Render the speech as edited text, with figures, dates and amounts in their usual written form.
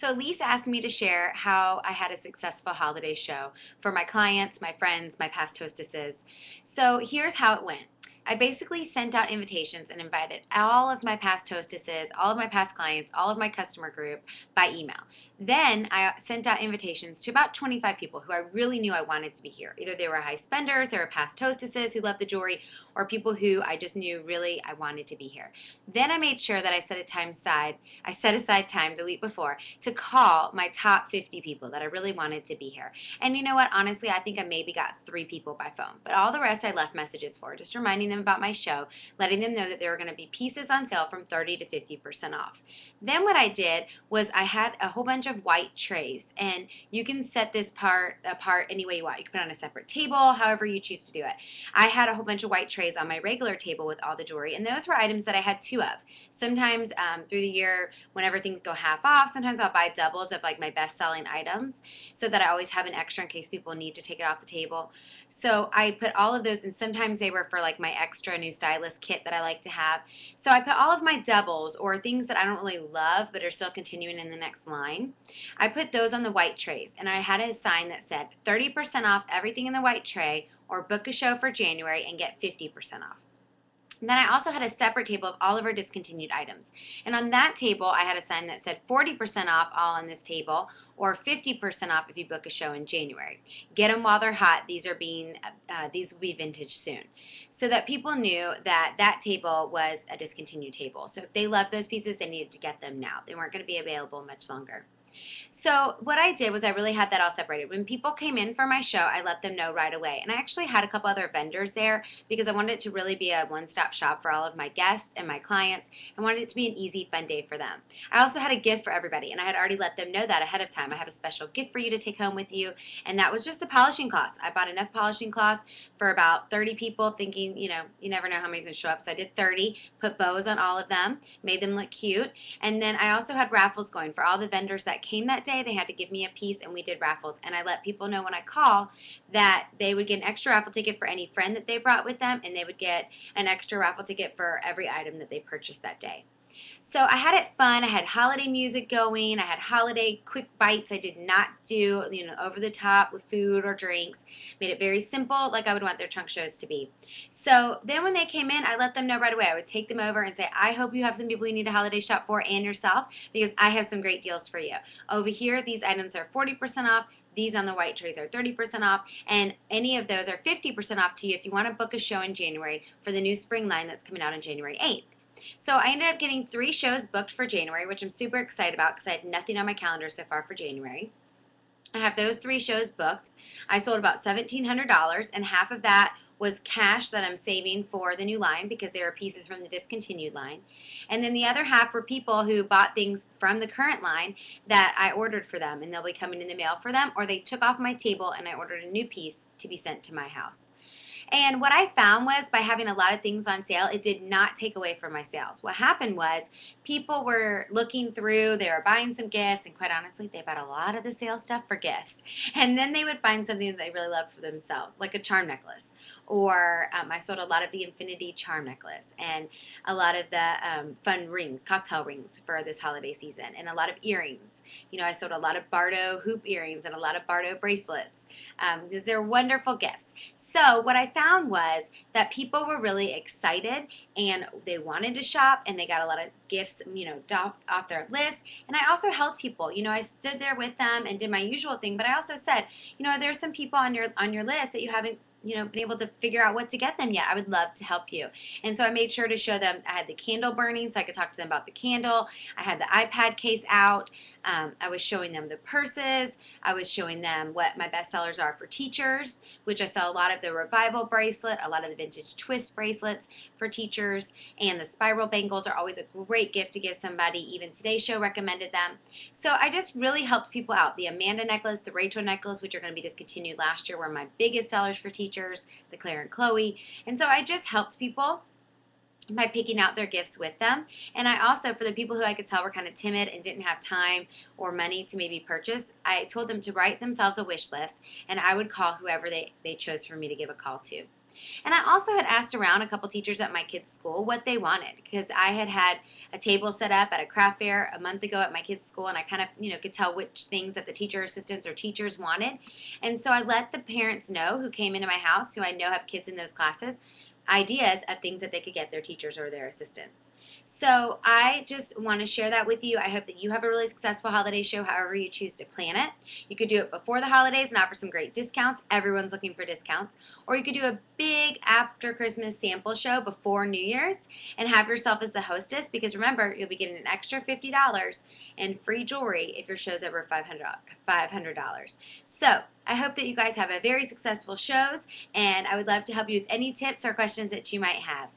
So Lisa asked me to share how I had a successful holiday show for my clients, my friends, my past hostesses. So here's how it went. I basically sent out invitations and invited all of my past hostesses, all of my past clients, all of my customer group by email. Then I sent out invitations to about 25 people who I really knew I wanted to be here. Either they were high spenders, they were past hostesses who loved the jewelry, or people who I just knew really I wanted to be here. Then I made sure that I set aside time the week before to call my top 50 people that I really wanted to be here. And you know what? Honestly, I think I maybe got 3 people by phone, but all the rest I left messages for, just reminding them about my show, letting them know that there were going to be pieces on sale from 30 to 50% off. Then what I did was I had a whole bunch of white trays, and you can set this part apart any way you want. You can put it on a separate table, however you choose to do it. I had a whole bunch of white trays on my regular table with all the jewelry, and those were items that I had 2 of. Sometimes through the year, whenever things go half off, sometimes I'll buy doubles of like my best-selling items so that I always have an extra in case people need to take it off the table. So I put all of those, and sometimes they were for like my extra new stylist kit that I like to have. So I put all of my doubles or things that I don't really love but are still continuing in the next line. I put those on the white trays, and I had a sign that said 30% off everything in the white tray, or book a show for January and get 50% off. And then I also had a separate table of all of our discontinued items. And on that table, I had a sign that said 40% off all on this table, or 50% off if you book a show in January. Get them while they're hot. These will be vintage soon. So that people knew that that table was a discontinued table. So if they loved those pieces, they needed to get them now. They weren't going to be available much longer. So what I did was I really had that all separated. When people came in for my show, I let them know right away. And I actually had a couple other vendors there because I wanted it to really be a one-stop shop for all of my guests and my clients. I wanted it to be an easy, fun day for them. I also had a gift for everybody, and I had already let them know that ahead of time. I have a special gift for you to take home with you, and that was just the polishing cloths. I bought enough polishing cloths for about 30 people, thinking, you never know how many's going to show up. So I did 30, put bows on all of them, made them look cute. And then I also had raffles going for all the vendors that came that day. They had to give me a piece, and we did raffles. And I let people know when I call that they would get an extra raffle ticket for any friend that they brought with them, and they would get an extra raffle ticket for every item that they purchased that day. So I had it fun. I had holiday music going. I had holiday quick bites. I did not do, over the top with food or drinks. Made it very simple, like I would want their trunk shows to be. So then when they came in, I let them know right away. I would take them over and say, I hope you have some people you need a holiday shop for and yourself, because I have some great deals for you. Over here, these items are 40% off. These on the white trays are 30% off, and any of those are 50% off to you if you want to book a show in January for the new spring line that's coming out on January 8th. So I ended up getting 3 shows booked for January, which I'm super excited about because I had nothing on my calendar so far for January. I have those 3 shows booked. I sold about $1,700, and half of that was cash that I'm saving for the new line because they were pieces from the discontinued line. And then the other half were people who bought things from the current line that I ordered for them, and they'll be coming in the mail for them, or they took off my table and I ordered a new piece to be sent to my house. And what I found was by having a lot of things on sale, it did not take away from my sales. What happened was people were looking through, they were buying some gifts, and quite honestly, they bought a lot of the sale stuff for gifts. And then they would find something that they really loved for themselves, like a charm necklace. Or I sold a lot of the infinity charm necklace and a lot of the fun rings, cocktail rings for this holiday season, and a lot of earrings. I sold a lot of Bardo hoop earrings and a lot of Bardo bracelets. These are wonderful gifts. So what I found was that people were really excited and they wanted to shop, and they got a lot of gifts, off their list. And I also helped people. I stood there with them and did my usual thing, but I also said, there's some people on your list that you haven't been able to figure out what to get them yet. I would love to help you. And so I made sure to show them. I had the candle burning so I could talk to them about the candle. I had the iPad case out. I was showing them the purses. I was showing them what my best sellers are for teachers, which I sell a lot of the revival bracelet, a lot of the vintage twist bracelets for teachers, and the spiral bangles are always a great gift to give somebody. Even today's show recommended them. So I just really helped people out. The Amanda necklace, the Rachel necklace, which are going to be discontinued last year, were my biggest sellers for teachers, the Claire and Chloe. And so I just helped people by picking out their gifts with them. And I also, for the people who I could tell were kind of timid and didn't have time or money to maybe purchase, I told them to write themselves a wish list, and I would call whoever they chose for me to give a call to. And I also had asked around a couple teachers at my kids' school what they wanted, because I had a table set up at a craft fair a month ago at my kids' school, and I kind of, could tell which things that the teacher assistants or teachers wanted. And so I let the parents know who came into my house, who I know have kids in those classes, ideas of things that they could get their teachers or their assistants. So I just want to share that with you. I hope that you have a really successful holiday show, however you choose to plan it. You could do it before the holidays and offer some great discounts. Everyone's looking for discounts. Or you could do a big after Christmas sample show before New Year's and have yourself as the hostess, because remember, you'll be getting an extra $50 in free jewelry if your show's over $500. So I hope that you guys have a very successful shows, and I would love to help you with any tips or questions that you might have.